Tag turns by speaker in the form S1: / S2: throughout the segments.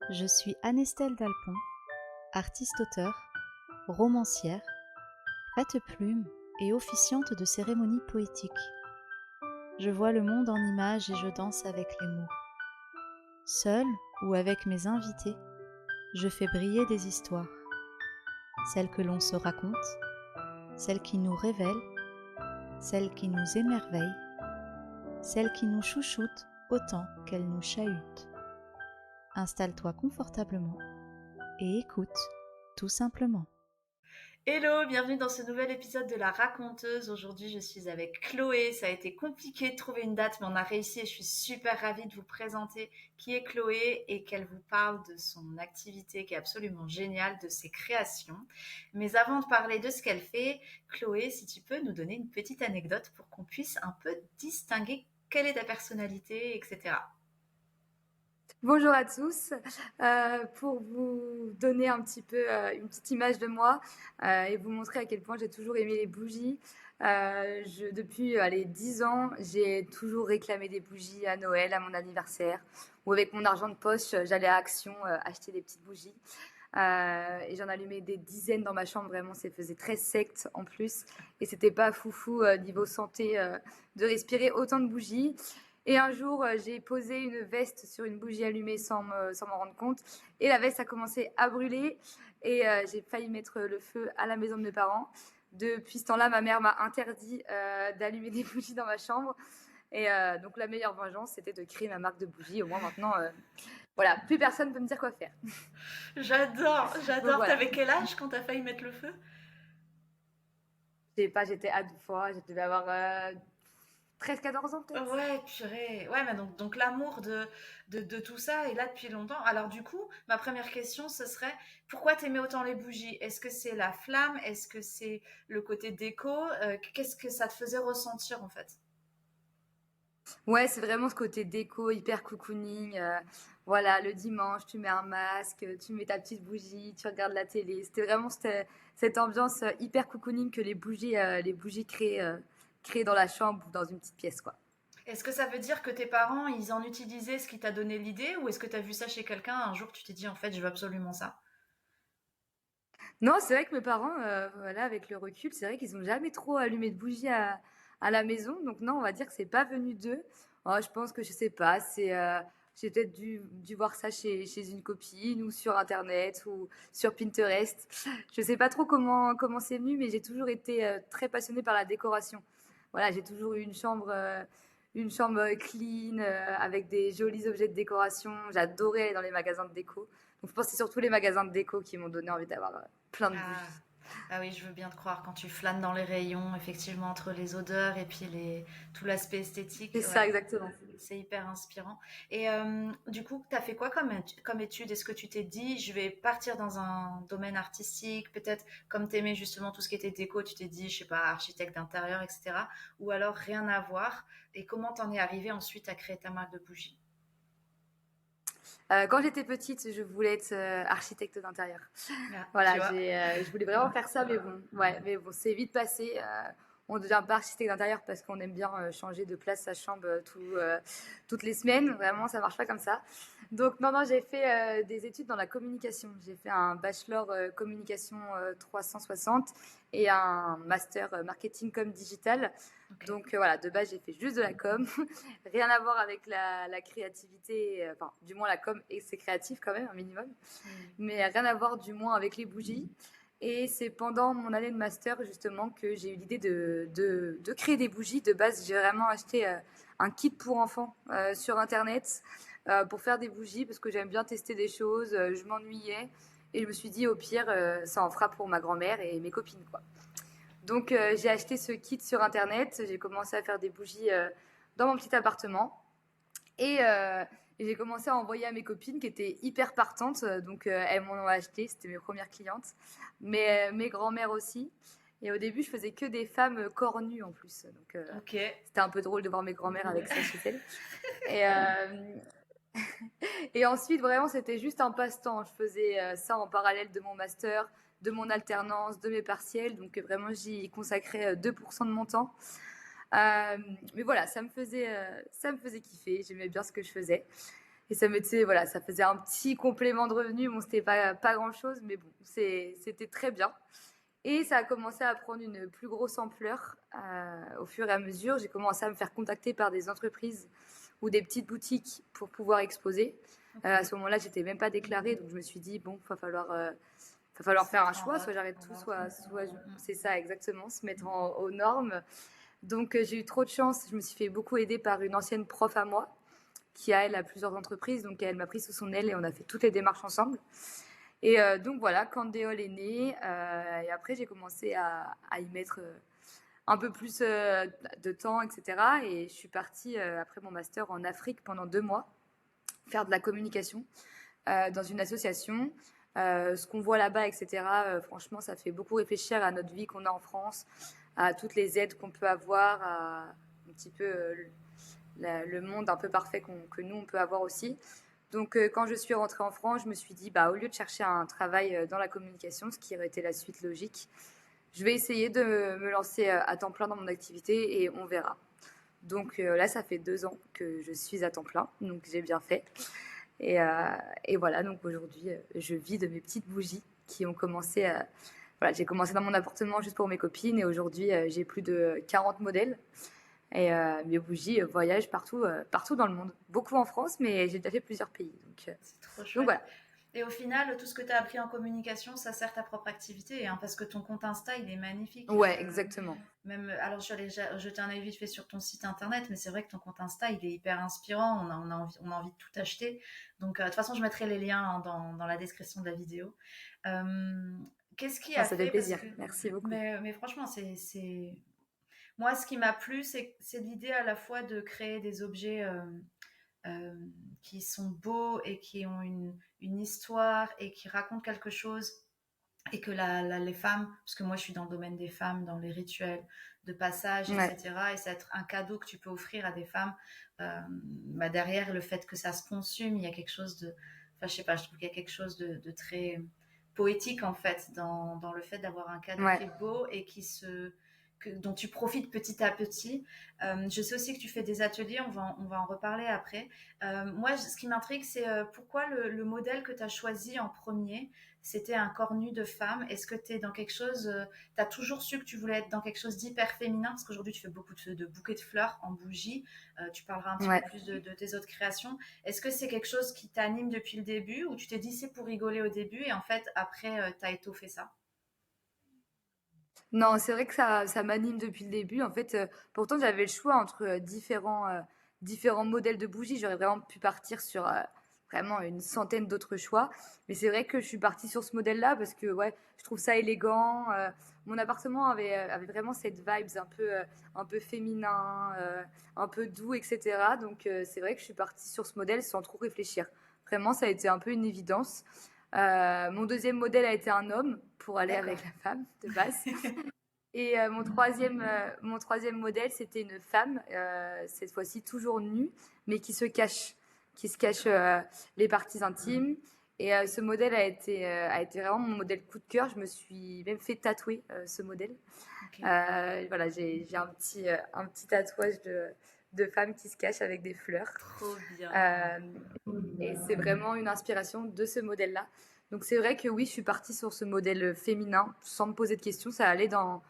S1: Je suis Anestelle Dalpon, artiste-auteur, romancière, prête-plume et officiante de cérémonies poétiques. Je vois le monde en images et je danse avec les mots. Seule ou avec mes invités, je fais briller des histoires. Celles que l'on se raconte, celles qui nous révèlent, celles qui nous émerveillent, celles qui nous chouchoutent autant qu'elles nous chahutent. Installe-toi confortablement et écoute, tout simplement.
S2: Hello, bienvenue dans ce nouvel épisode de La Raconteuse. Aujourd'hui, je suis avec Chloé. Ça a été compliqué de trouver une date, mais on a réussi et je suis super ravie de vous présenter qui est Chloé et qu'elle vous parle de son activité qui est absolument géniale, de ses créations. Mais avant de parler de ce qu'elle fait, Chloé, si tu peux nous donner une petite anecdote pour qu'on puisse un peu distinguer quelle est ta personnalité, etc.
S3: Bonjour à tous. Pour vous donner un petit peu une petite image de moi et vous montrer à quel point j'ai toujours aimé les bougies. Depuis les 10 ans, j'ai toujours réclamé des bougies à Noël, à mon anniversaire, ou avec mon argent de poche, j'allais à Action acheter des petites bougies. Et j'en allumais des dizaines dans ma chambre, vraiment, ça faisait très secte en plus. Et c'était pas foufou niveau santé de respirer autant de bougies. Et un jour, j'ai posé une veste sur une bougie allumée sans m'en rendre compte. Et la veste a commencé à brûler. Et j'ai failli mettre le feu à la maison de mes parents. Depuis ce temps-là, ma mère m'a interdit d'allumer des bougies dans ma chambre. Et donc la meilleure vengeance, c'était de créer ma marque de bougies. Au moins maintenant, voilà, plus personne peut me dire quoi faire.
S2: J'adore,
S3: Donc
S2: j'adore.
S3: voilà.
S2: T'avais quel âge quand t'as failli mettre le feu?
S3: Je sais pas, j'étais ado fois, je devais avoir 13-14 ans peut-être.
S2: Ouais, purée. Ouais, mais donc l'amour de tout ça est là depuis longtemps. Alors du coup, ma première question, ce serait pourquoi t'aimais autant les bougies? Est-ce que c'est la flamme? Est-ce que c'est le côté déco? Qu'est-ce que ça te faisait ressentir en fait?
S3: Ouais, c'est vraiment ce côté déco, hyper cocooning. Voilà, le dimanche, tu mets un masque, tu mets ta petite bougie, tu regardes la télé. C'était vraiment cette ambiance hyper cocooning que les bougies créent dans la chambre ou dans une petite pièce, quoi.
S2: Est-ce que ça veut dire que tes parents, ils en utilisaient ce qui t'a donné l'idée ou est-ce que t'as vu ça chez quelqu'un un jour tu t'es dit en fait je veux absolument ça?
S3: Non, c'est vrai que mes parents, voilà, avec le recul, c'est vrai qu'ils ont jamais trop allumé de bougies à la maison. Donc non, on va dire que c'est pas venu d'eux. Oh, je pense que je sais pas, j'ai peut-être dû voir ça chez une copine ou sur Internet ou sur Pinterest. Je sais pas trop comment c'est venu, mais j'ai toujours été très passionnée par la décoration. Voilà, j'ai toujours eu une chambre clean avec des jolis objets de décoration. J'adorais aller dans les magasins de déco. Donc je pense que c'est surtout les magasins de déco qui m'ont donné envie d'avoir plein de
S2: Ah,
S3: bougies.
S2: ah oui, je veux bien te croire quand tu flânes dans les rayons, effectivement entre les odeurs et puis tout l'aspect esthétique,
S3: C'est
S2: ouais.
S3: ça, exactement.
S2: C'est hyper inspirant. Et du coup, tu as fait quoi comme étude? Est-ce que tu t'es dit, je vais partir dans un domaine artistique, peut-être comme t'aimais justement tout ce qui était déco, tu t'es dit, je sais pas, architecte d'intérieur, etc. Ou alors rien à voir. Et comment t'en es arrivé ensuite à créer ta marque de bougies?
S3: Quand j'étais petite, je voulais être architecte d'intérieur.
S2: Ah, tu
S3: Voilà,
S2: vois.
S3: je voulais vraiment faire ça, mais bon, ouais, mais bon, c'est vite passé. On ne devient pas architecte d'intérieur parce qu'on aime bien changer de place sa chambre toutes les semaines. Vraiment, ça marche pas comme ça. Donc, non, non, j'ai fait des études dans la communication. J'ai fait un bachelor communication 360 et un master marketing comme digital.
S2: Ok.
S3: Donc, voilà, de base, j'ai fait juste de la com. Rien à voir avec la créativité, enfin, du moins la com, et c'est créatif quand même, un minimum,
S2: Hmm.
S3: mais rien à voir du moins avec les bougies. Et c'est pendant mon année de master justement que j'ai eu l'idée de créer des bougies. De base, j'ai vraiment acheté un kit pour enfants sur Internet pour faire des bougies parce que j'aime bien tester des choses, je m'ennuyais. Et je me suis dit, au pire, ça en fera pour ma grand-mère et mes copines, quoi. Donc, j'ai acheté ce kit sur Internet. J'ai commencé à faire des bougies dans mon petit appartement. Et j'ai commencé à envoyer à mes copines qui étaient hyper partantes. Donc, elles m'en ont acheté. C'était mes premières clientes. Mais mes grands-mères aussi. Et au début, je faisais que des femmes corps nus en plus. Donc,
S2: Ok.
S3: c'était un peu drôle de voir mes grands-mères avec ça chez elles. Et, et ensuite, vraiment, c'était juste un passe-temps. Je faisais ça en parallèle de mon master, de mon alternance, de mes partiels. Donc, vraiment, j'y consacrais 2% de mon temps. Mais voilà, ça me faisait kiffer. J'aimais bien ce que je faisais. Et voilà, ça faisait un petit complément de revenu. Bon, c'était pas grand-chose, mais bon, c'était très bien. Et ça a commencé à prendre une plus grosse ampleur au fur et à mesure. J'ai commencé à me faire contacter par des entreprises ou des petites boutiques pour pouvoir exposer. À ce moment-là, j'étais même pas déclarée, donc je me suis dit, bon, va falloir faire un choix, soit j'arrête tout, c'est ça exactement, se mettre aux normes. Donc j'ai eu trop de chance, je me suis fait beaucoup aider par une ancienne prof à moi, qui a plusieurs entreprises, donc elle m'a pris sous son aile et on a fait toutes les démarches ensemble. Et donc voilà, Candéol est né, et après j'ai commencé à y mettre un peu plus de temps, etc. Et je suis partie après mon master en Afrique pendant 2 mois, faire de la communication dans une association. Ce qu'on voit là-bas, etc., franchement, ça fait beaucoup réfléchir à notre vie qu'on a en France, à toutes les aides qu'on peut avoir, à un petit peu le monde un peu parfait que nous, on peut avoir aussi. Donc, quand je suis rentrée en France, je me suis dit, au lieu de chercher un travail dans la communication, ce qui aurait été la suite logique, je vais essayer de me lancer à temps plein dans mon activité et on verra. Donc là, ça fait 2 ans que je suis à temps plein, donc j'ai bien fait. Et voilà, donc aujourd'hui, je vis de mes petites bougies qui ont commencé à... Voilà, j'ai commencé dans mon appartement juste pour mes copines et aujourd'hui, j'ai plus de 40 modèles. Et mes bougies voyagent partout dans le monde. Beaucoup en France, mais j'ai déjà fait plusieurs pays.
S2: C'est trop
S3: Donc
S2: chouette.
S3: voilà.
S2: Et au final, tout ce que tu as appris en communication, ça sert ta propre activité, hein, parce que ton compte Insta, il est magnifique.
S3: Ouais, exactement.
S2: Même, alors, je suis allée jeter un œil vite fait sur ton site internet, mais c'est vrai que ton compte Insta, il est hyper inspirant. On a envie de tout acheter. Donc, de toute façon, je mettrai les liens, hein, dans la description de la vidéo. Euh, Qu'est-ce qui
S3: Ah,
S2: a
S3: ça fait
S2: fait parce
S3: plaisir.
S2: que,
S3: Merci beaucoup.
S2: mais franchement, moi, ce qui m'a plu, c'est l'idée à la fois de créer des objets euh, qui sont beaux et qui ont une histoire et qui racontent quelque chose et que les femmes, parce que moi je suis dans le domaine des femmes, dans les rituels de passage,
S3: Ouais.
S2: etc. Et c'est être un cadeau que tu peux offrir à des femmes. Derrière le fait que ça se consume, il y a quelque chose de, enfin je sais pas, je trouve qu'il y a quelque chose de très poétique en fait dans le fait d'avoir un cadeau qui est beau et dont tu profites petit à petit. Je sais aussi que tu fais des ateliers, on va en reparler après. Moi, ce qui m'intrigue, c'est pourquoi le modèle que tu as choisi en premier, c'était un corps nu de femme. Est-ce que tu es dans quelque chose, tu as toujours su que tu voulais être dans quelque chose d'hyper féminin? Parce qu'aujourd'hui, tu fais beaucoup de bouquets de fleurs en bougie. Tu parleras un petit peu plus de tes autres créations. Est-ce que c'est quelque chose qui t'anime depuis le début ou tu t'es dit c'est pour rigoler au début et en fait, après, tu as étoffé ça?
S3: Non, c'est vrai que ça m'anime depuis le début. En fait, pourtant, j'avais le choix entre différents modèles de bougies. J'aurais vraiment pu partir sur vraiment une centaine d'autres choix. Mais c'est vrai que je suis partie sur ce modèle-là parce que ouais, je trouve ça élégant. Mon appartement avait vraiment cette vibes un peu féminin, un peu doux, etc. Donc c'est vrai que je suis partie sur ce modèle sans trop réfléchir. Vraiment, ça a été un peu une évidence. Mon deuxième modèle a été un homme pour aller avec la femme de base. Et mon troisième modèle, c'était une femme, cette fois-ci toujours nue, mais qui se cache les parties intimes. Et ce modèle a été vraiment mon modèle coup de cœur. Je me suis même fait tatouer ce modèle. Voilà, j'ai un petit tatouage de femme qui se cache avec des fleurs.
S2: Trop bien.
S3: Et c'est vraiment une inspiration de ce modèle-là. Donc c'est vrai que oui, je suis partie sur ce modèle féminin sans me poser de questions. Ça allait dans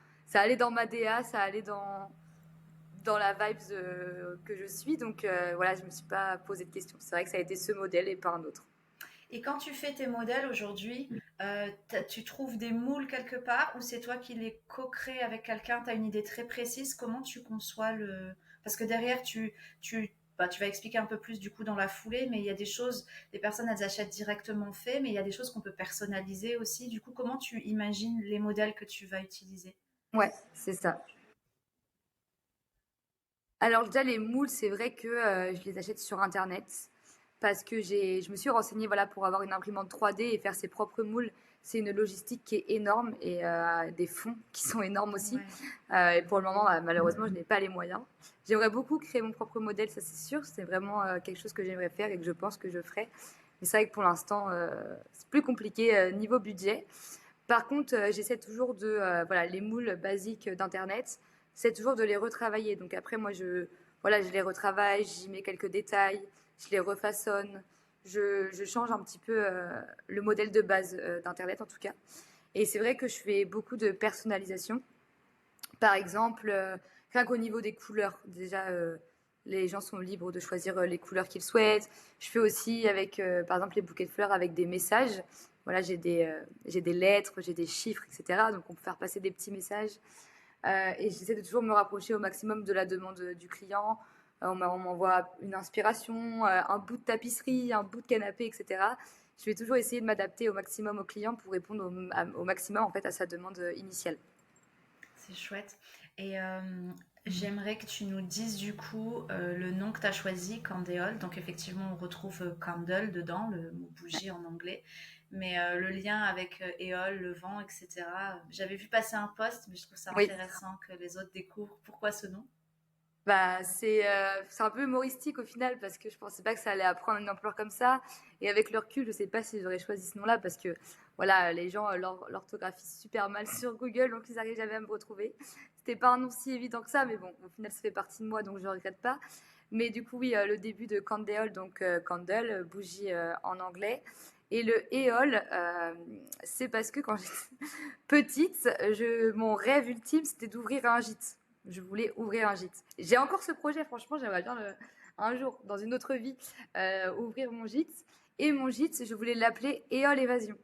S3: ma DA, ça allait dans la vibe que je suis. Donc voilà, je ne me suis pas posé de questions. C'est vrai que ça a été ce modèle et pas un autre.
S2: Et quand tu fais tes modèles aujourd'hui, tu trouves des moules quelque part ou c'est toi qui les co-crées avec quelqu'un? Tu as une idée très précise? Comment tu conçois le... Parce que derrière, tu vas expliquer un peu plus du coup dans la foulée, mais il y a des choses, les personnes elles achètent directement fait, mais il y a des choses qu'on peut personnaliser aussi. Du coup, comment tu imagines les modèles que tu vas utiliser?
S3: Ouais, c'est ça. Alors déjà les moules, c'est vrai que je les achète sur internet parce que je me suis renseignée voilà pour avoir une imprimante 3D et faire ses propres moules. C'est une logistique qui est énorme et des fonds qui sont énormes aussi. Et pour le moment, malheureusement, je n'ai pas les moyens. J'aimerais beaucoup créer mon propre modèle, ça c'est sûr. C'est vraiment quelque chose que j'aimerais faire et que je pense que je ferai. Mais c'est vrai que pour l'instant, c'est plus compliqué niveau budget. Par contre, j'essaie toujours voilà, les moules basiques d'internet, c'est toujours de les retravailler. Donc après, moi, voilà, je les retravaille, j'y mets quelques détails, je les refaçonne, je change un petit peu le modèle de base d'Internet en tout cas. Et c'est vrai que je fais beaucoup de personnalisation. Par exemple, rien qu'au niveau des couleurs, déjà, les gens sont libres de choisir les couleurs qu'ils souhaitent. Je fais aussi avec, par exemple, les bouquets de fleurs avec des messages. Voilà, j'ai des lettres, j'ai des chiffres, etc. Donc, on peut faire passer des petits messages. Et j'essaie de toujours me rapprocher au maximum de la demande du client. On m'envoie une inspiration, un bout de tapisserie, un bout de canapé, etc. Je vais toujours essayer de m'adapter au maximum au client pour répondre au maximum en fait, à sa demande initiale.
S2: C'est chouette. Et j'aimerais que tu nous dises du coup le nom que tu as choisi, Candéol. Donc effectivement, on retrouve candle dedans, le mot bougie en anglais. Mais le lien avec éole, le vent, etc. J'avais vu passer un post, mais je trouve ça
S3: Oui.
S2: intéressant que les autres découvrent. Pourquoi ce nom?
S3: Bah, c'est un peu humoristique au final parce que je pensais pas que ça allait prendre une ampleur comme ça. Et avec le recul, je sais pas si j'aurais choisi ce nom-là parce que voilà, les gens l'orthographient super mal sur Google, donc ils arrivent jamais à me retrouver. C'était pas un nom si évident que ça, mais bon, au final, ça fait partie de moi, donc je regrette pas. Mais du coup, oui, le début de Candle, donc candle, bougie en anglais. Et le éole, c'est parce que quand j'étais petite, mon rêve ultime, c'était d'ouvrir un gîte. Je voulais ouvrir un gîte. J'ai encore ce projet, franchement, j'aimerais bien un jour, dans une autre vie, ouvrir mon gîte. Et mon gîte, je voulais l'appeler Éole Évasion.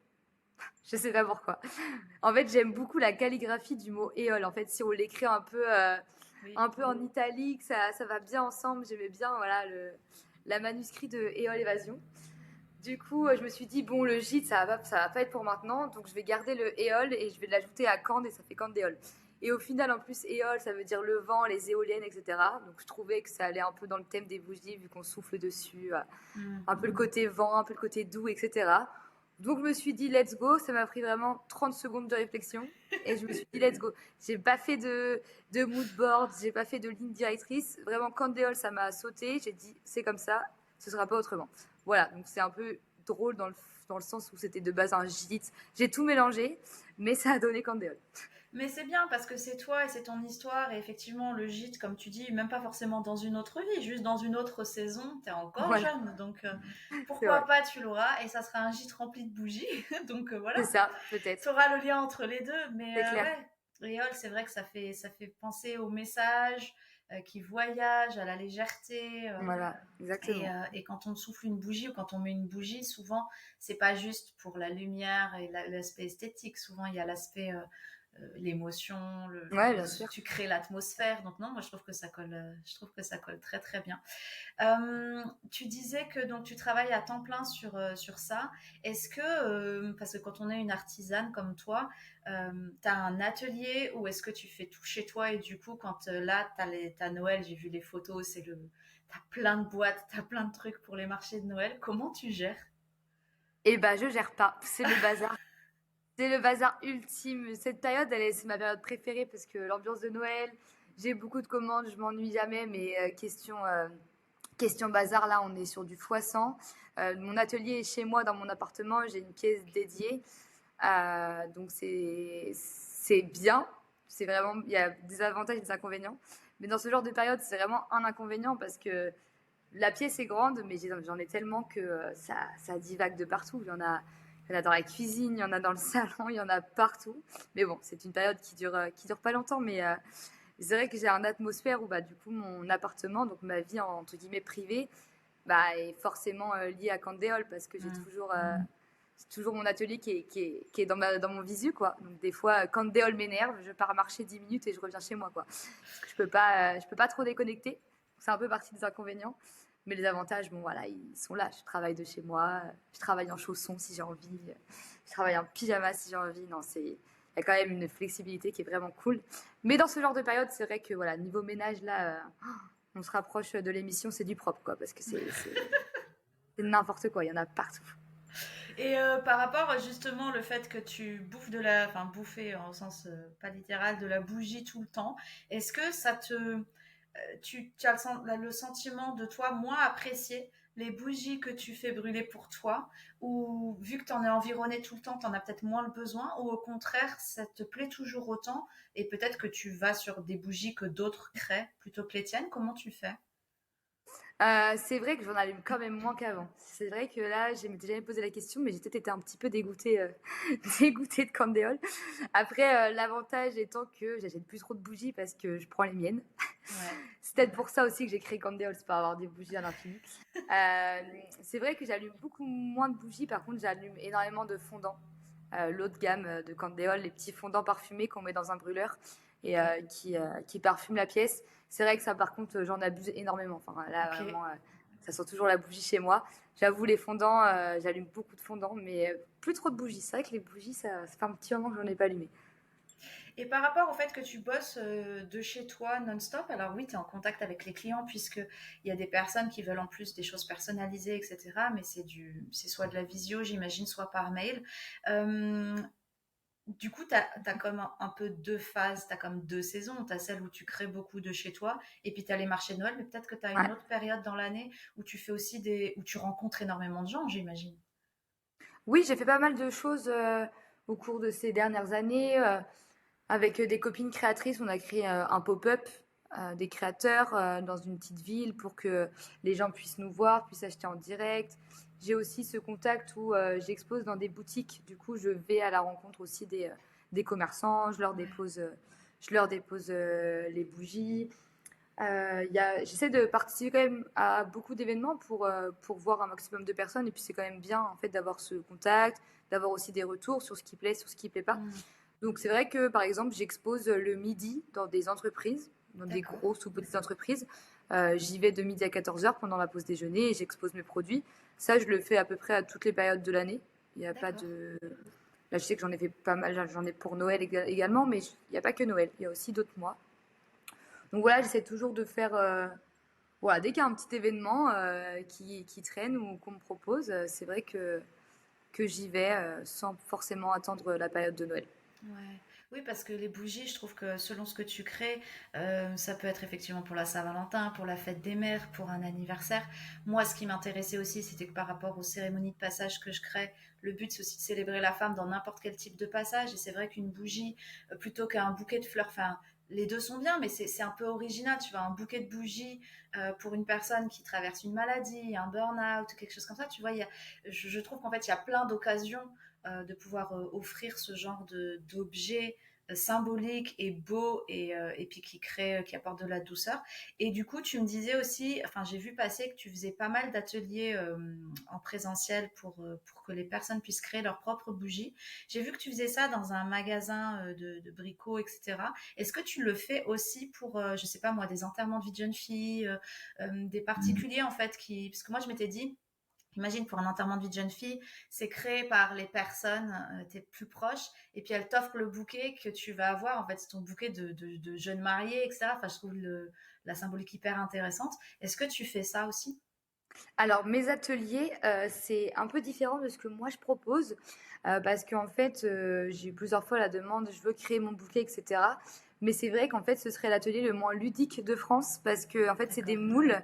S3: Je sais pas pourquoi. En fait, j'aime beaucoup la calligraphie du mot éole. En fait, si on l'écrit
S2: Oui.
S3: un peu en italique, ça va bien ensemble. J'aimais bien voilà, la manuscrit de Éole Évasion. Du coup, je me suis dit, bon, le gîte, ça va pas être pour maintenant. Donc, je vais garder le éole et je vais l'ajouter à Cande et ça fait Candéole. Et au final, en plus, éole, ça veut dire le vent, les éoliennes, etc. Donc, je trouvais que ça allait un peu dans le thème des bougies, vu qu'on souffle dessus. Un peu le côté vent, un peu le côté doux, etc. Donc, je me suis dit, let's go. Ça m'a pris vraiment 30 secondes de réflexion. Et je me suis dit, let's go. J'ai pas fait de mood board, j'ai pas fait de ligne directrice. Vraiment, Candéole, ça m'a sauté. J'ai dit, c'est comme ça, ce sera pas autrement. Voilà, donc c'est un peu drôle dans le sens où c'était de base un gîte. J'ai tout mélangé, mais ça a donné Candéole.
S2: Mais c'est bien parce que c'est toi et c'est ton histoire. Et effectivement, le gîte, comme tu dis, même pas forcément dans une autre vie, juste dans une autre saison, t'es encore
S3: Voilà,
S2: jeune. Donc
S3: c'est
S2: pourquoi
S3: vrai.
S2: pas, tu l'auras. Et ça sera un gîte rempli de bougies. Donc
S3: C'est
S2: voilà,
S3: ça,
S2: tu
S3: peut-être.
S2: auras le lien entre les deux. Mais
S3: C'est clair.
S2: ouais, Riol, c'est vrai que ça fait penser au message qui voyage, à la légèreté.
S3: Voilà, exactement.
S2: Et quand on souffle une bougie ou quand on met une bougie, souvent, c'est pas juste pour la lumière et l'aspect esthétique. Souvent, il y a l'aspect l'émotion,
S3: Ouais, bien sûr.
S2: tu crées l'atmosphère. Donc non, moi je trouve que ça colle, je trouve que ça colle très très bien. Tu disais que donc tu travailles à temps plein sur ça. Est-ce que parce que quand on est une artisane comme toi, tu as un atelier ou est-ce que tu fais tout chez toi et du coup quand là t'as Noël, j'ai vu les photos, t'as plein de boîtes, t'as plein de trucs pour les marchés de Noël. Comment tu gères?
S3: Et bah, je gère pas. C'est le bazar. C'est le bazar ultime. Cette période, c'est ma période préférée parce que l'ambiance de Noël, j'ai beaucoup de commandes, je m'ennuie jamais, mais question bazar, là, on est sur du x100. Mon atelier est chez moi, dans mon appartement, j'ai une pièce dédiée. Donc c'est bien. C'est vraiment, il y a des avantages et des inconvénients. Mais dans ce genre de période, c'est vraiment un inconvénient parce que la pièce est grande, mais j'en ai tellement que ça divague de partout. Il y en a dans la cuisine, il y en a dans le salon, il y en a partout. Mais bon, c'est une période qui dure pas longtemps. Mais c'est vrai que j'ai une atmosphère où bah, du coup mon appartement, donc ma vie entre guillemets privée, bah, est forcément liée à Candéol parce que c'est toujours mon atelier qui est dans mon visu, quoi. Donc des fois, quand Déol m'énerve, je pars marcher 10 minutes et je reviens chez moi, quoi. Parce que je peux pas trop déconnecter. C'est un peu partie des inconvénients. Mais les avantages, bon voilà, ils sont là. Je travaille de chez moi, je travaille en chaussons si j'ai envie, je travaille en pyjama si j'ai envie. Non, il y a quand même une flexibilité qui est vraiment cool. Mais dans ce genre de période, c'est vrai que voilà, niveau ménage, là, on se rapproche de l'émission, c'est du propre, quoi, parce que c'est n'importe quoi, il y en a partout.
S2: Et par rapport justement le fait que tu bouffes enfin bouffer au sens pas littéral de la bougie tout le temps, est-ce que tu as le sentiment de toi moins apprécier les bougies que tu fais brûler pour toi, ou vu que tu en es environné tout le temps, tu en as peut-être moins le besoin, ou au contraire, ça te plaît toujours autant, et peut-être que tu vas sur des bougies que d'autres créent plutôt que les tiennes, comment tu fais?
S3: C'est vrai que j'en allume quand même moins qu'avant. C'est vrai que là, je m'étais jamais posé la question, mais j'ai peut-être été un petit peu dégoûtée, dégoûtée de candéole. Après, l'avantage étant que j'achète plus trop de bougies parce que je prends les miennes.
S2: Ouais.
S3: C'est peut-être pour ça aussi que j'ai créé Candéole, c'est pour avoir des bougies à l'infini. C'est vrai que j'allume beaucoup moins de bougies, par contre j'allume énormément de fondants. L'eau de gamme de Candéole, les petits fondants parfumés qu'on met dans un brûleur et
S2: Ok.
S3: qui parfument la pièce. C'est vrai que ça, par contre, j'en abuse énormément. Enfin, là,
S2: Ok.
S3: vraiment, ça sent toujours la bougie chez moi. J'avoue, les fondants, j'allume beaucoup de fondants, mais plus trop de bougies. C'est vrai que les bougies, ça fait un petit moment que j'en ai pas allumé.
S2: Et par rapport au fait que tu bosses de chez toi non-stop, alors oui, tu es en contact avec les clients puisqu'il y a des personnes qui veulent en plus des choses personnalisées, etc. Mais c'est soit de la visio, j'imagine, soit par mail. Euh, du coup, tu as, comme un peu deux phases, tu as comme deux saisons. Tu as celle où tu crées beaucoup de chez toi et puis tu as les marchés de Noël, mais peut-être que tu as une
S3: Ouais.
S2: autre période dans l'année où tu fais aussi où tu rencontres énormément de gens, j'imagine.
S3: Oui, j'ai fait pas mal de choses au cours de ces dernières années. Avec des copines créatrices, on a créé un pop-up des créateurs dans une petite ville pour que les gens puissent nous voir, puissent acheter en direct. J'ai aussi ce contact où j'expose dans des boutiques. Du coup, je vais à la rencontre aussi des commerçants.
S2: Ouais.
S3: Je leur dépose les bougies. J'essaie de participer quand même à beaucoup d'événements pour voir un maximum de personnes. Et puis, c'est quand même bien en fait d'avoir ce contact, d'avoir aussi des retours sur ce qui plaît, sur ce qui plaît pas.
S2: Hmm,
S3: Donc c'est vrai que par exemple, j'expose le midi dans des entreprises, dans des
S2: d'accord.
S3: grosses ou petites entreprises. J'y vais de midi à 14h pendant la pause déjeuner et j'expose mes produits. Ça, je le fais à peu près à toutes les périodes de l'année. Il n'y a pas
S2: D'accord.
S3: de... Là, je sais que j'en ai fait pas mal, j'en ai pour Noël également, mais il n'y a pas que Noël, il y a aussi d'autres mois. Donc voilà, j'essaie toujours de faire... voilà, dès qu'il y a un petit événement qui traîne ou qu'on me propose, c'est vrai que j'y vais sans forcément attendre la période de Noël.
S2: Ouais. Oui, parce que les bougies, je trouve que selon ce que tu crées, ça peut être effectivement pour la Saint-Valentin, pour la fête des mères, pour un anniversaire. Moi, ce qui m'intéressait aussi, c'était que par rapport aux cérémonies de passage que je crée, le but, c'est aussi de célébrer la femme dans n'importe quel type de passage. Et c'est vrai qu'une bougie, plutôt qu'un bouquet de fleurs, enfin, les deux sont bien, mais c'est un peu original. Tu vois, un bouquet de bougies pour une personne qui traverse une maladie, un burn-out, quelque chose comme ça. Tu vois, je trouve qu'en fait, il y a plein d'occasions de pouvoir offrir ce genre d'objets symboliques et beaux et puis qui apportent de la douceur. Et du coup, tu me disais aussi, enfin, j'ai vu passer que tu faisais pas mal d'ateliers en présentiel pour que les personnes puissent créer leurs propres bougies. J'ai vu que tu faisais ça dans un magasin de bricots, etc. Est-ce que tu le fais aussi pour, je sais pas moi, des enterrements de vie de jeunes filles, des particuliers en fait parce que moi je m'étais dit, imagine pour un enterrement de vie de jeune fille, c'est créé par les personnes, tes plus proches, et puis elles t'offrent le bouquet que tu vas avoir. En fait, c'est ton bouquet de jeunes mariés, etc. Enfin, je trouve la symbolique hyper intéressante. Est-ce que tu fais ça aussi?
S3: Alors, mes ateliers, c'est un peu différent de ce que moi je propose, parce qu'en fait, j'ai eu plusieurs fois la demande: «Je veux créer mon bouquet» et cetera. Mais c'est vrai qu'en fait, ce serait l'atelier le moins ludique de France parce qu'en fait,
S2: D'accord.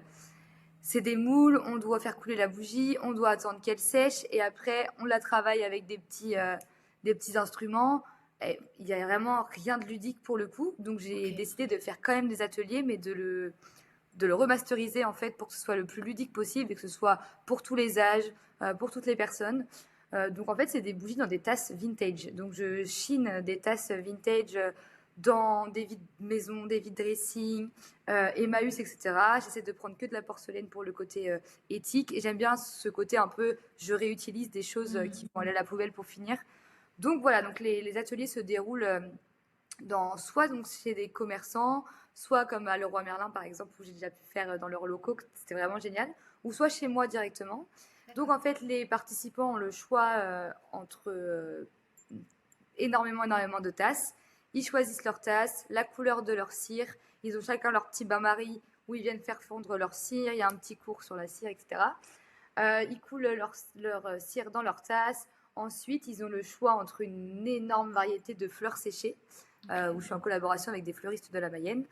S3: c'est des moules, on doit faire couler la bougie, on doit attendre qu'elle sèche et après on la travaille avec des petits instruments. Et il y a vraiment rien de ludique pour le coup, donc
S2: Ok.
S3: j'ai décidé de faire quand même des ateliers, mais de le remasteriser en fait pour que ce soit le plus ludique possible et que ce soit pour tous les âges, pour toutes les personnes. Donc en fait, c'est des bougies dans des tasses vintage. Donc je chine des tasses vintage dans des vides maison, des vides dressing, Emmaüs, etc. J'essaie de prendre que de la porcelaine pour le côté éthique et j'aime bien ce côté un peu je réutilise des choses qui
S2: Hmm.
S3: vont aller à la poubelle pour finir. Donc voilà, donc les ateliers se déroulent soit donc chez des commerçants, soit comme à Leroy Merlin par exemple, où j'ai déjà pu faire dans leurs locaux, c'était vraiment génial, ou soit chez moi directement. Donc
S2: D'accord.
S3: en fait, les participants ont le choix entre énormément de tasses. Ils choisissent leur tasse, la couleur de leur cire. Ils ont chacun leur petit bain-marie où ils viennent faire fondre leur cire. Il y a un petit cours sur la cire, etc. Ils coulent leur cire dans leur tasse. Ensuite, ils ont le choix entre une énorme variété de fleurs séchées,
S2: Ok.
S3: où je suis en collaboration avec des fleuristes de la Mayenne.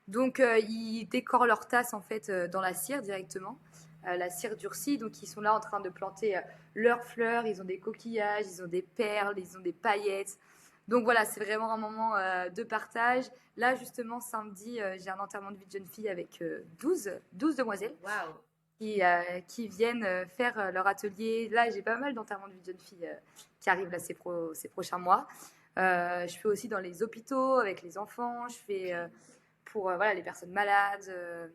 S3: Donc, ils décorent leur tasse en fait dans la cire directement, la cire durcie. Donc, ils sont là en train de planter leurs fleurs. Ils ont des coquillages, ils ont des perles, ils ont des paillettes. Donc voilà, c'est vraiment un moment de partage. Là, justement, samedi, j'ai un enterrement de vie de jeune fille avec 12 demoiselles.
S2: Waouh.
S3: qui viennent faire leur atelier. Là, j'ai pas mal d'enterrements de vie de jeunes filles qui arrivent là ces prochains mois. Je fais aussi dans les hôpitaux avec les enfants. Je fais pour voilà, les personnes malades.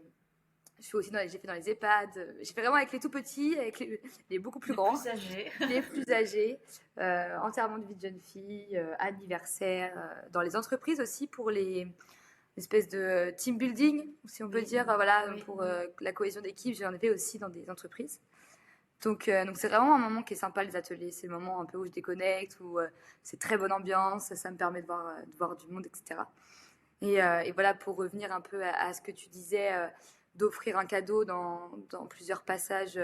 S3: Je fais aussi j'ai fait dans les EHPAD. J'ai fait vraiment avec les tout petits, avec les beaucoup plus grands,
S2: plus âgés.
S3: les plus âgés. Enterrement de vie de jeunes filles, anniversaire, dans les entreprises aussi pour les espèces de team building, si on peut dire, voilà,
S2: Oui.
S3: pour la cohésion d'équipe. J'en ai fait aussi dans des entreprises. Donc c'est vraiment un moment qui est sympa, les ateliers. C'est le moment un peu où je déconnecte, où c'est très bonne ambiance, ça me permet de voir du monde, etc. Et voilà, pour revenir un peu à ce que tu disais, d'offrir un cadeau dans plusieurs passages,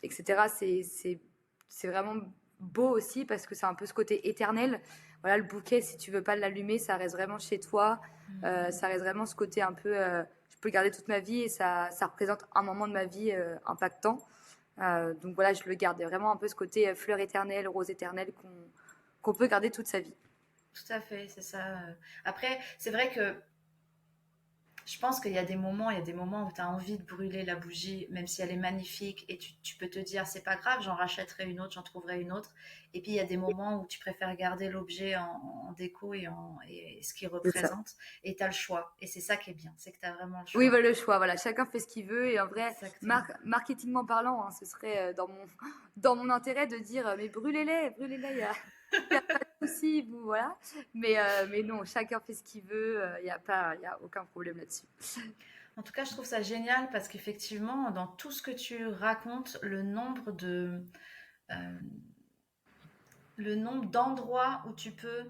S3: etc., c'est vraiment beau aussi parce que c'est un peu ce côté éternel. Voilà, le bouquet, si tu veux pas l'allumer, ça reste vraiment chez toi. Ça reste vraiment ce côté un peu, je peux le garder toute ma vie et ça représente un moment de ma vie impactant. Donc voilà, je le garde. Vraiment un peu ce côté fleur éternelle, rose éternelle qu'on peut garder toute sa vie.
S2: Tout à fait, c'est ça. Après, c'est vrai que je pense qu'il y a des moments, où tu as envie de brûler la bougie, même si elle est magnifique, et tu peux te dire, c'est pas grave, j'en rachèterai une autre, j'en trouverai une autre. Et puis il y a des moments où tu préfères garder l'objet en déco et ce qu'il
S3: C'est ça.
S2: représente, et tu as le choix. Et c'est ça qui est bien, c'est que tu as vraiment le
S3: Oui,
S2: choix.
S3: bah, le choix, voilà, chacun fait ce qu'il veut. Et en vrai,
S2: Exactement.
S3: marketingment parlant, hein, ce serait dans mon intérêt de dire mais brûlez-les, brûlez-les, y a pas de souci, vous, voilà. Mais non, chacun fait ce qu'il veut, y a aucun problème là-dessus.
S2: En tout cas, je trouve ça génial parce qu'effectivement, dans tout ce que tu racontes, euh, le nombre d'endroits où tu peux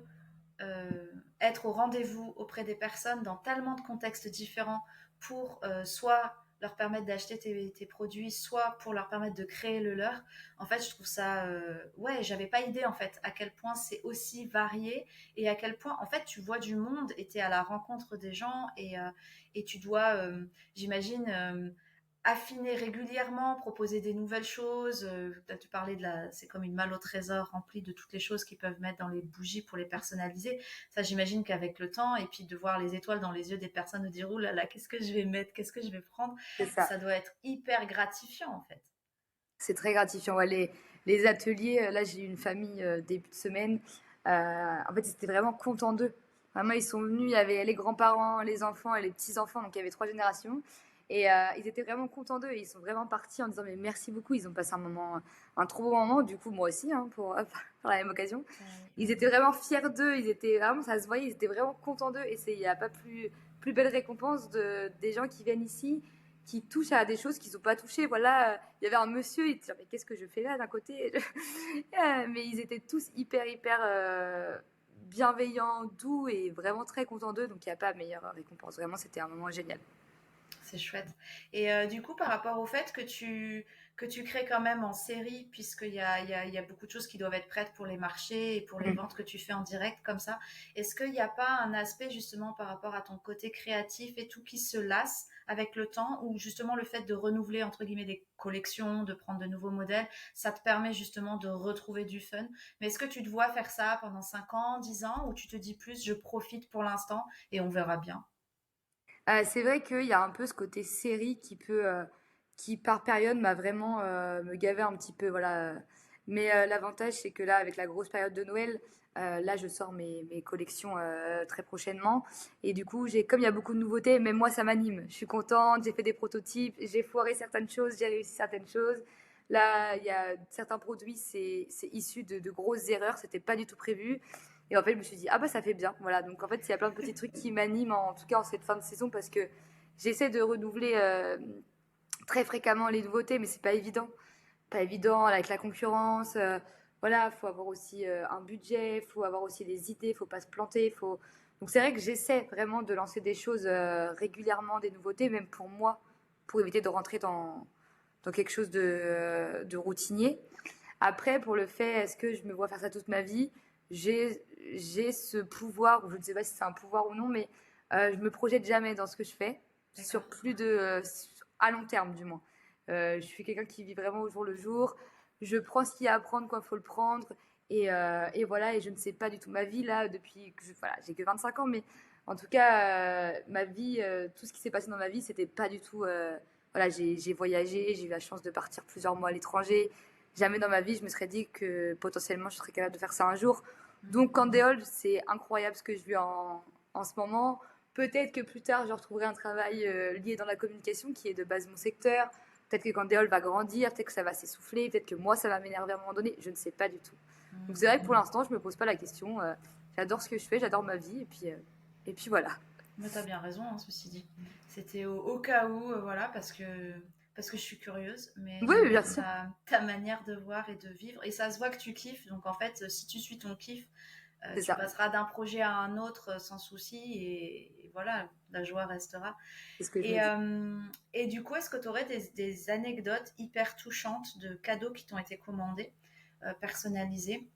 S2: être au rendez-vous auprès des personnes dans tellement de contextes différents pour soit leur permettre d'acheter tes produits, soit pour leur permettre de créer le leur. En fait, je trouve ça, ouais, j'avais pas idée en fait à quel point c'est aussi varié et à quel point en fait tu vois du monde et t'es à la rencontre des gens et tu dois, j'imagine, affiner régulièrement, proposer des nouvelles choses. Tu parlais c'est comme une malle au trésor remplie de toutes les choses qu'ils peuvent mettre dans les bougies pour les personnaliser. Ça, j'imagine qu'avec le temps, et puis de voir les étoiles dans les yeux des personnes, de dire, ouh là là, qu'est-ce que je vais mettre, qu'est-ce que je vais prendre,
S3: C'est ça.
S2: ça doit être hyper gratifiant en fait.
S3: C'est très gratifiant. Ouais, les ateliers, là, j'ai eu une famille début de semaine. En fait, ils étaient vraiment contents d'eux. Vraiment, ils sont venus, il y avait les grands-parents, les enfants et les petits-enfants, donc il y avait 3 générations. Et ils étaient vraiment contents d'eux. Ils sont vraiment partis en disant mais merci beaucoup. Ils ont passé un trop bon moment. Du coup, moi aussi, hein, par la même occasion.
S2: Ouais.
S3: Ils étaient vraiment fiers d'eux. Ils étaient vraiment, ça se voyait, ils étaient vraiment contents d'eux. Et il n'y a pas plus belle récompense des gens qui viennent ici qui touchent à des choses qu'ils n'ont pas touchées. Voilà, il y avait un monsieur, il disait mais qu'est-ce que je fais là d'un côté mais ils étaient tous hyper bienveillants, doux et vraiment très contents d'eux. Donc il n'y a pas meilleure récompense. Vraiment, c'était un moment génial.
S2: C'est chouette. Et du coup, par rapport au fait que tu crées quand même en série, puisqu'il y a beaucoup de choses qui doivent être prêtes pour les marchés et pour les ventes que tu fais en direct comme ça, est-ce qu'il n'y a pas un aspect justement par rapport à ton côté créatif et tout qui se lasse avec le temps, ou justement le fait de renouveler entre guillemets des collections, de prendre de nouveaux modèles, ça te permet justement de retrouver du fun. Mais est-ce que tu te vois faire ça pendant 5 ans, 10 ans, ou tu te dis plus je profite pour l'instant et on verra bien?
S3: C'est vrai qu'il y a un peu ce côté série qui par période m'a vraiment me gavé un petit peu, voilà. Mais l'avantage, c'est que là, avec la grosse période de Noël, là, je sors mes collections très prochainement. Et du coup, comme il y a beaucoup de nouveautés, même moi, ça m'anime. Je suis contente, j'ai fait des prototypes, j'ai foiré certaines choses, j'ai réussi certaines choses. Là, il y a certains produits, c'est issu de grosses erreurs, c'était pas du tout prévu. Et en fait, je me suis dit, ah bah ça fait bien. Voilà, donc en fait, il y a plein de petits trucs qui m'animent, en tout cas en cette fin de saison, parce que j'essaie de renouveler très fréquemment les nouveautés, mais c'est pas évident. Pas évident avec la concurrence. Voilà, faut avoir aussi un budget, faut avoir aussi des idées, faut pas se planter. Donc c'est vrai que j'essaie vraiment de lancer des choses régulièrement, des nouveautés, même pour moi, pour éviter de rentrer dans quelque chose de routinier. Après, pour le fait, est-ce que je me vois faire ça toute ma vie? J'ai ce pouvoir, ou je ne sais pas si c'est un pouvoir ou non, mais je me projette jamais dans ce que je fais, sur
S2: D'accord.
S3: plus de, à long terme du moins. Je suis quelqu'un qui vit vraiment au jour le jour. Je prends ce qu'il y a à prendre quand il faut le prendre. Et voilà, et je ne sais pas du tout ma vie là, depuis que voilà, j'ai que 25 ans, mais en tout cas, ma vie, tout ce qui s'est passé dans ma vie, c'était pas du tout voilà, j'ai voyagé, j'ai eu la chance de partir plusieurs mois à l'étranger. Jamais dans ma vie, je me serais dit que potentiellement, je serais capable de faire ça un jour. Donc, Candéol, c'est incroyable ce que je vis en ce moment. Peut-être que plus tard, je retrouverai un travail lié dans la communication, qui est de base mon secteur. Peut-être que Candéol va grandir, peut-être que ça va s'essouffler, peut-être que moi, ça va m'énerver à un moment donné. Je ne sais pas du tout. Donc, c'est vrai que pour l'instant, je ne me pose pas la question. J'adore ce que je fais, j'adore ma vie, et puis voilà.
S2: Mais t'as bien raison, hein, ceci dit. C'était au cas où, voilà, parce que je suis curieuse, mais
S3: Oui,
S2: j'aime
S3: bien
S2: bien
S3: sûr,
S2: ta manière de voir et de vivre. Et ça se voit que tu kiffes, donc en fait, si tu suis ton kiff,
S3: c'est
S2: tu
S3: ça.
S2: passeras d'un projet à un autre sans souci, et voilà, la joie restera.
S3: C'est ce que je me
S2: Et,
S3: dis.
S2: euh, et du coup, est-ce que tu aurais des anecdotes hyper touchantes de cadeaux qui t'ont été commandés, personnalisés,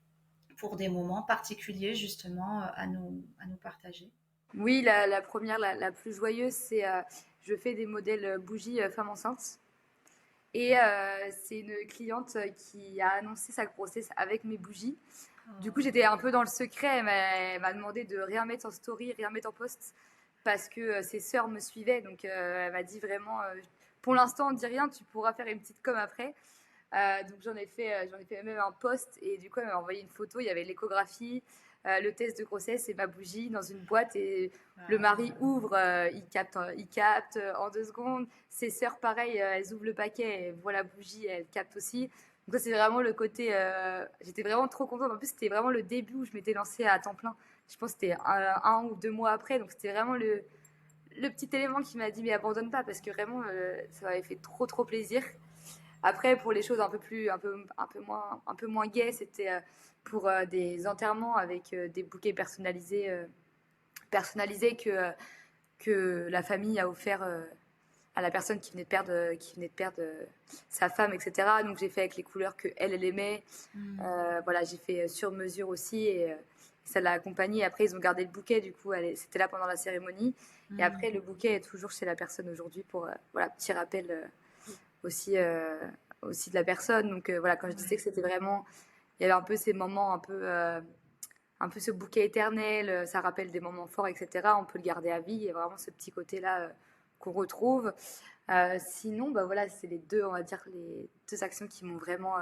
S2: pour des moments particuliers, justement, à nous partager?
S3: Oui, la première, la plus joyeuse, c'est je fais des modèles bougies femmes enceintes. Et c'est une cliente qui a annoncé sa grossesse avec mes bougies. Du coup, j'étais un peu dans le secret. Elle m'a demandé de rien mettre en story, rien mettre en post parce que ses sœurs me suivaient. Donc, elle m'a dit vraiment, pour l'instant, on ne dit rien, tu pourras faire une petite com après. Donc j'en ai fait même un post et du coup elle m'a envoyé une photo, il y avait l'échographie, le test de grossesse et ma bougie dans une boîte et le mari ouvre, il capte en 2 secondes. Ses sœurs pareil, elles ouvrent le paquet et voient la bougie, elles captent aussi. Donc ça c'est vraiment le côté, j'étais vraiment trop contente. En plus c'était vraiment le début où je m'étais lancée à temps plein. Je pense que c'était 1 ou 2 mois après, donc c'était vraiment le petit élément qui m'a dit mais abandonne pas parce que vraiment ça m'avait fait trop trop plaisir. Après, pour les choses un peu moins gaies, c'était pour des enterrements avec des bouquets personnalisés que la famille a offert à la personne qui venait de perdre sa femme, etc. Donc j'ai fait avec les couleurs que elle aimait. Voilà, j'ai fait sur mesure aussi et ça l'a accompagnée. Après, ils ont gardé le bouquet, du coup, c'était là pendant la cérémonie. Et après, le bouquet est toujours chez la personne aujourd'hui pour, voilà, petit rappel aussi, aussi de la personne. Donc voilà, quand je disais
S2: Ouais.
S3: que c'était vraiment, il y avait un peu ces moments, un peu ce bouquet éternel, ça rappelle des moments forts, etc. On peut le garder à vie. Il y a vraiment ce petit côté-là qu'on retrouve. Sinon, bah voilà, c'est les deux, on va dire, les deux actions qui m'ont vraiment,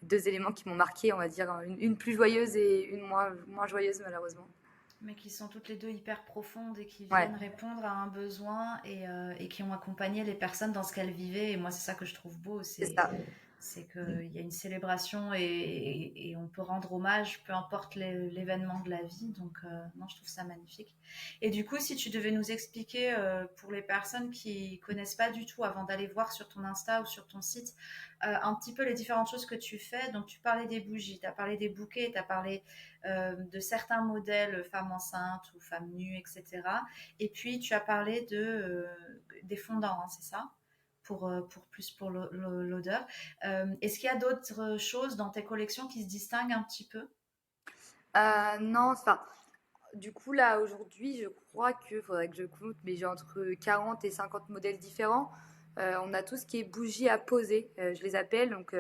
S3: les deux éléments qui m'ont marqué, on va dire, une plus joyeuse et une moins joyeuse malheureusement.
S2: Mais qui sont toutes les deux hyper profondes et qui
S3: Ouais,
S2: viennent répondre à un besoin et qui ont accompagné les personnes dans ce qu'elles vivaient. Et moi, c'est ça que je trouve beau,
S3: c'est
S2: c'est
S3: ça.
S2: c'est qu'il y a une célébration et on peut rendre hommage, peu importe l'événement de la vie. Donc, non, je trouve ça magnifique. Et du coup, si tu devais nous expliquer, pour les personnes qui connaissent pas du tout, avant d'aller voir sur ton Insta ou sur ton site, un petit peu les différentes choses que tu fais. Donc, tu parlais des bougies, tu as parlé des bouquets, tu as parlé de certains modèles femmes enceintes ou femmes nues, etc. Et puis, tu as parlé des fondants, hein, c'est ça, pour l'odeur. Est-ce qu'il y a d'autres choses dans tes collections qui se distinguent un petit peu?
S3: Non, enfin, du coup, là, aujourd'hui, je crois qu'il faudrait que je compte, mais j'ai entre 40 et 50 modèles différents. On a tout ce qui est bougies à poser, je les appelle. Donc,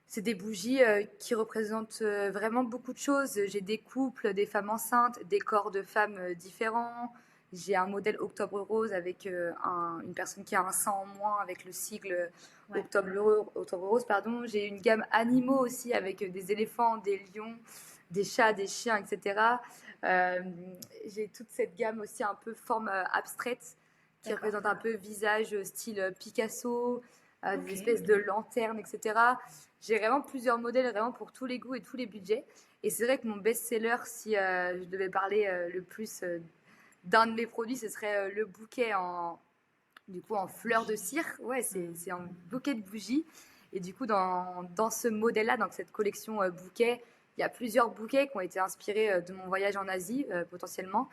S3: c'est des bougies qui représentent vraiment beaucoup de choses. J'ai des couples, des femmes enceintes, des corps de femmes différents. J'ai un modèle Octobre Rose avec une personne qui a un sang en moins avec le sigle
S2: Ouais.
S3: Octobre Rose. Pardon. J'ai une gamme animaux aussi avec des éléphants, des lions, des chats, des chiens, etc. Euh, j'ai toute cette gamme aussi un peu forme abstraite qui
S2: D'accord.
S3: représente un peu visage style Picasso, des
S2: Ok.
S3: espèces de lanternes, etc. J'ai vraiment plusieurs modèles, vraiment pour tous les goûts et tous les budgets. Et c'est vrai que mon best-seller, si je devais parler le plus d'un de mes produits, ce serait le bouquet du coup, en fleurs de cire. Ouais, c'est un bouquet de bougies. Et du coup, dans ce modèle-là, dans cette collection bouquet, il y a plusieurs bouquets qui ont été inspirés de mon voyage en Asie, potentiellement.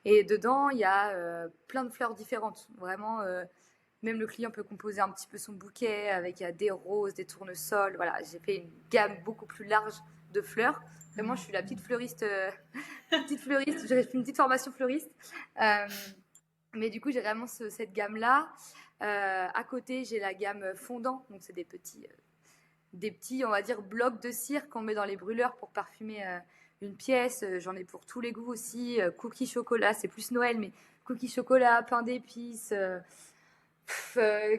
S3: Et dedans, il y a plein de fleurs différentes. Vraiment, même le client peut composer un petit peu son bouquet avec des roses, des tournesols. Voilà, j'ai fait une gamme beaucoup plus large de fleurs. Vraiment, je suis la petite fleuriste, petite fleuriste. J'ai fait une petite formation fleuriste. Euh, mais du coup, j'ai vraiment cette gamme-là. À côté, j'ai la gamme fondant. Donc, c'est des petits, on va dire, blocs de cire qu'on met dans les brûleurs pour parfumer une pièce. J'en ai pour tous les goûts aussi. Cookies chocolat, c'est plus Noël, mais cookies chocolat, pain d'épices.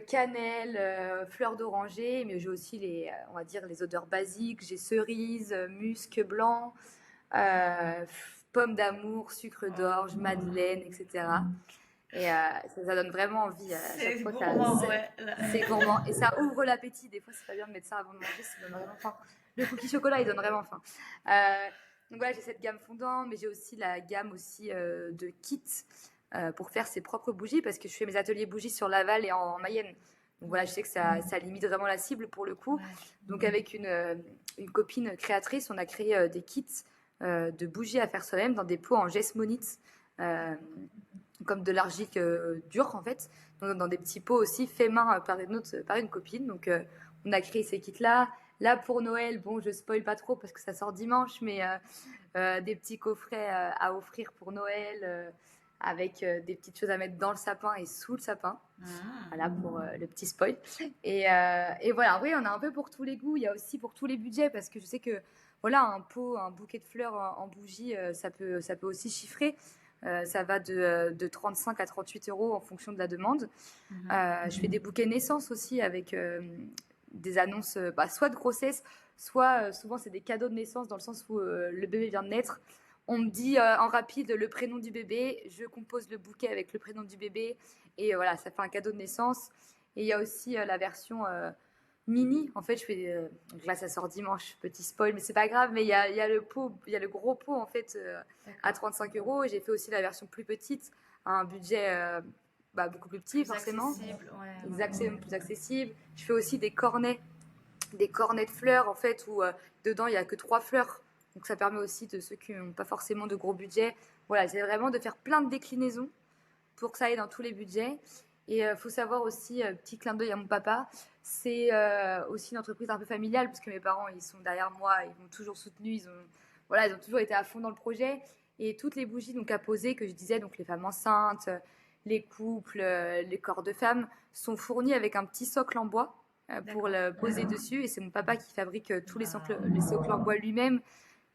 S3: Cannelle, fleurs d'oranger, mais j'ai aussi on va dire les odeurs basiques. J'ai cerise, musc blanc, pomme d'amour, sucre d'orge, madeleine, etc. Et ça donne vraiment envie. À chaque
S2: C'est
S3: fois,
S2: gourmand, ouais.
S3: c'est gourmand. Et ça ouvre l'appétit. Des fois, c'est pas bien de mettre ça avant de manger, ça donne vraiment faim. Le cookie chocolat, il donne vraiment faim. Donc voilà, j'ai cette gamme fondant, mais j'ai aussi la gamme aussi de kits pour faire ses propres bougies, parce que je fais mes ateliers bougies sur Laval et en Mayenne. Donc voilà, je sais que ça limite vraiment la cible pour le coup.
S2: Ouais.
S3: Donc avec une copine créatrice, on a créé des kits de bougies à faire soi-même dans des pots en geste-monite, comme de l'argile dure en fait, donc dans des petits pots aussi faits main par une copine. Donc on a créé ces kits-là. Là pour Noël, bon, je spoil pas trop parce que ça sort dimanche, mais des petits coffrets à offrir pour Noël, avec des petites choses à mettre dans le sapin et sous le sapin. Voilà pour le petit spoil. Et voilà, oui, on a un peu pour tous les goûts. Il y a aussi pour tous les budgets, parce que je sais que voilà, un pot, un bouquet de fleurs en bougie, ça peut aussi chiffrer. Ça va de 35 à 38 euros en fonction de la demande. Je fais des bouquets naissance aussi avec des annonces, soit de grossesse, soit souvent c'est des cadeaux de naissance, dans le sens où le bébé vient de naître. On me dit en rapide le prénom du bébé, je compose le bouquet avec le prénom du bébé, et voilà, ça fait un cadeau de naissance. Et il y a aussi la version mini. En fait, je fais. Donc là, ça sort dimanche, petit spoil, mais c'est pas grave. Mais il y a le pot, il y a le gros pot en fait à 35 euros. J'ai fait aussi la version plus petite, à un budget beaucoup plus petit,
S2: Plus
S3: forcément.
S2: accessible, ouais.
S3: Exactement, plus accessible. Je fais aussi des cornets de fleurs en fait, où dedans il y a que 3 fleurs. Donc ça permet aussi de ceux qui n'ont pas forcément de gros budget. Voilà, c'est vraiment de faire plein de déclinaisons pour que ça aille dans tous les budgets. Et faut savoir aussi, petit clin d'œil à mon papa, c'est aussi une entreprise un peu familiale, parce que mes parents, ils sont derrière moi, ils m'ont toujours soutenu, ils ont toujours été à fond dans le projet. Et toutes les bougies donc à poser, que je disais, donc les femmes enceintes, les couples, les corps de femmes, sont fournis avec un petit socle en bois pour le poser dessus. Et c'est mon papa qui fabrique tous les socles en bois lui-même.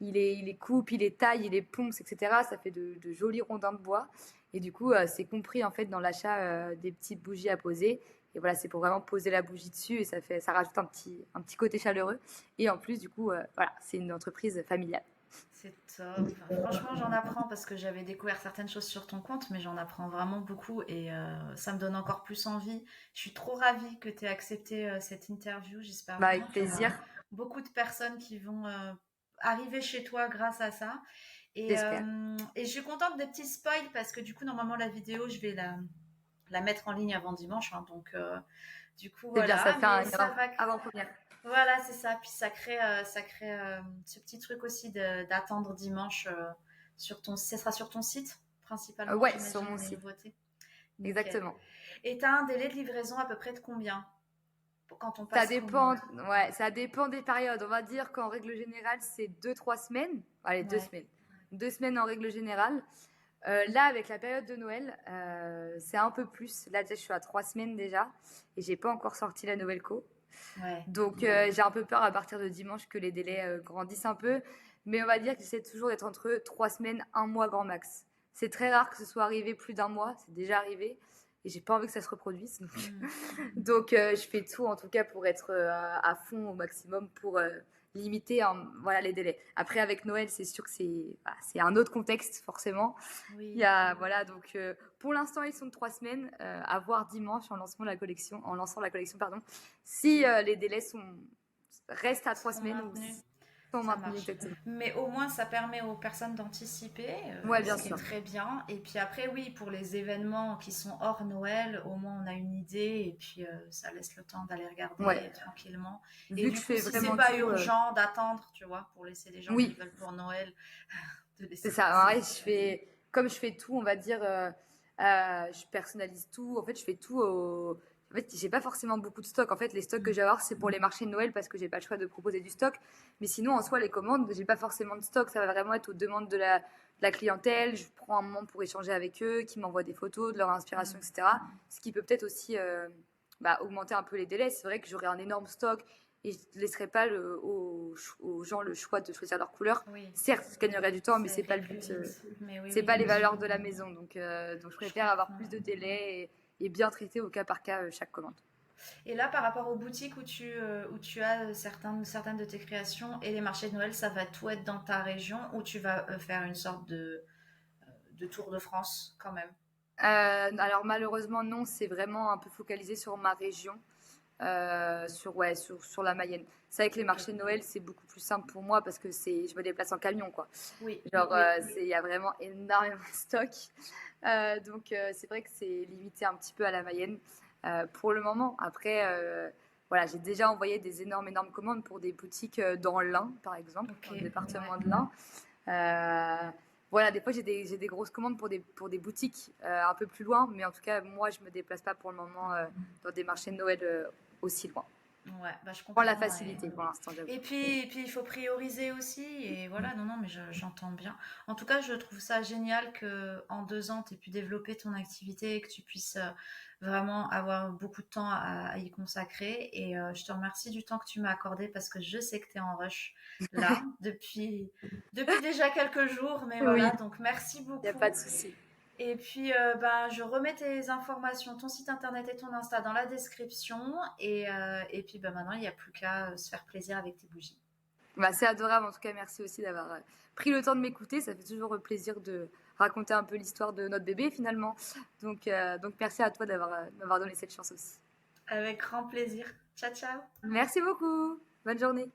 S3: Il les coupe, il les taille, il les ponce, etc. Ça fait de jolis rondins de bois. Et du coup, c'est compris en fait dans l'achat des petites bougies à poser. Et voilà, c'est pour vraiment poser la bougie dessus, et ça rajoute un petit côté chaleureux. Et en plus, du coup, voilà, c'est une entreprise familiale.
S2: C'est top. Enfin, franchement, j'en apprends parce que j'avais découvert certaines choses sur ton compte, mais j'en apprends vraiment beaucoup et ça me donne encore plus envie. Je suis trop ravie que tu aies accepté cette interview. J'espère
S3: Avec
S2: vraiment qu'il y aura
S3: plaisir,
S2: beaucoup de personnes qui vont arriver chez toi grâce à ça.
S3: j'espère.
S2: Et je suis contente des petits spoils parce que du coup, normalement, la vidéo, je vais la mettre en ligne avant dimanche. Hein, donc, du coup,
S3: C'est bien, ça
S2: voilà.
S3: fait
S2: Mais
S3: un
S2: ça va.
S3: avant-première.
S2: Voilà, c'est ça. Puis ça crée ce petit truc aussi d'attendre dimanche ce sera sur ton site principalement,
S3: Ouais, sur
S2: j'imagine,
S3: mon
S2: les
S3: site,
S2: nouveautés. Nickel.
S3: exactement.
S2: Et tu as un délai de livraison à peu près de combien quand on
S3: Ça
S2: passe
S3: dépend,
S2: commande?
S3: ouais, ça dépend des périodes. On va dire qu'en règle générale, c'est 2, 3 semaines. Allez, deux
S2: Ouais.
S3: semaines. 2 semaines en règle générale. Là, avec la période de Noël, c'est un peu plus. Là, déjà, je suis à 3 semaines déjà, et j'ai pas encore sorti la nouvelle co.
S2: Ouais.
S3: Donc, j'ai un peu peur à partir de dimanche que les délais grandissent un peu. Mais on va dire que j'essaie toujours d'être entre 3 semaines, un mois grand max. C'est très rare que ce soit arrivé plus d'un mois. C'est déjà arrivé. Et j'ai pas envie que ça se reproduise. Donc, je fais tout en tout cas pour être à fond au maximum pour limiter voilà, les délais. Après, avec Noël, c'est sûr que c'est un autre contexte, forcément.
S2: Oui.
S3: Il y a, voilà, donc pour l'instant, ils sont de 3 semaines. À voir dimanche en lançant la collection, pardon. Si les délais restent à 3 semaines ou
S2: Maintenus.
S3: sont
S2: Ça
S3: maintenus,
S2: marche.
S3: exactement.
S2: Mais au moins, ça permet aux personnes d'anticiper,
S3: Ouais, bien
S2: ce qui est
S3: sûr.
S2: très bien. Et puis après, oui, pour les événements qui sont hors Noël, au moins on a une idée et puis ça laisse le temps d'aller regarder
S3: Ouais.
S2: tranquillement. Et
S3: Vu que
S2: du
S3: je
S2: coup,
S3: fais
S2: si c'est
S3: vraiment
S2: pas
S3: tout.
S2: urgent d'attendre, tu vois, pour laisser les gens qui
S3: Oui,
S2: veulent pour Noël, de
S3: c'est
S2: laisser
S3: ça.
S2: passer.
S3: Ouais, comme je fais tout, on va dire, je personnalise tout. En fait, je fais tout En fait, j'ai pas forcément beaucoup de stock. En fait, les stocks que j'ai à avoir, c'est pour les marchés de Noël, parce que j'ai pas le choix de proposer du stock. Mais sinon, en soi, les commandes, j'ai pas forcément de stock. Ça va vraiment être aux demandes de la clientèle. Je prends un moment pour échanger avec eux, qui m'envoient des photos de leur inspiration, etc. Ce qui peut peut-être aussi augmenter un peu les délais. C'est vrai que j'aurai un énorme stock et je ne laisserai pas aux gens le choix de choisir leur couleur.
S2: Oui,
S3: Certes, je gagnerai du temps, mais
S2: ça
S3: c'est pas
S2: irait
S3: le
S2: plus
S3: but.
S2: vite. Mais oui,
S3: C'est
S2: oui,
S3: pas les
S2: bien sûr.
S3: valeurs de la maison. Donc je
S2: Je
S3: préfère avoir
S2: comprends.
S3: plus de délais et bien traiter au cas par cas chaque commande.
S2: Et là, par rapport aux boutiques où tu as certaines de tes créations et les marchés de Noël, ça va tout être dans ta région ou tu vas faire une sorte de tour de France quand même?
S3: Alors malheureusement non, c'est vraiment un peu focalisé sur ma région, sur la Mayenne. C'est vrai que les
S2: Ok.
S3: marchés de Noël, c'est beaucoup plus simple pour moi parce que je me déplace en camion, quoi.
S2: Oui,
S3: Genre,
S2: oui.
S3: il y a vraiment énormément de stock. Donc, c'est vrai que c'est limité un petit peu à la Mayenne pour le moment. Après, voilà, j'ai déjà envoyé des énormes commandes pour des boutiques dans l'Ain, par exemple,
S2: Ok,
S3: dans le département
S2: ouais.
S3: de l'Ain. Euh, voilà, des fois j'ai des grosses commandes pour des boutiques un peu plus loin, mais en tout cas, moi, je me déplace pas pour le moment dans des marchés de Noël aussi loin.
S2: Ouais, bah je
S3: Je prends la
S2: comprends.
S3: facilité pour l'instant, j'avoue.
S2: Et puis, il faut prioriser aussi. Et voilà, non, non, mais j'entends bien. En tout cas, je trouve ça génial que en 2 ans, tu aies pu développer ton activité et que tu puisses vraiment avoir beaucoup de temps à y consacrer. Et je te remercie du temps que tu m'as accordé parce que je sais que tu es en rush là depuis déjà quelques jours. Mais
S3: Oui,
S2: voilà, donc merci
S3: il n'y a pas
S2: beaucoup.
S3: de souci.
S2: Et puis, ben, je remets tes informations, ton site internet et ton Insta dans la description. Et puis, ben, maintenant, il n'y a plus qu'à se faire plaisir avec tes bougies.
S3: Bah, c'est adorable. En tout cas, merci aussi d'avoir pris le temps de m'écouter. Ça fait toujours plaisir de raconter un peu l'histoire de notre bébé finalement. Donc merci à toi m'avoir donné cette chance aussi.
S2: Avec grand plaisir. Ciao, ciao.
S3: Merci beaucoup. Bonne journée.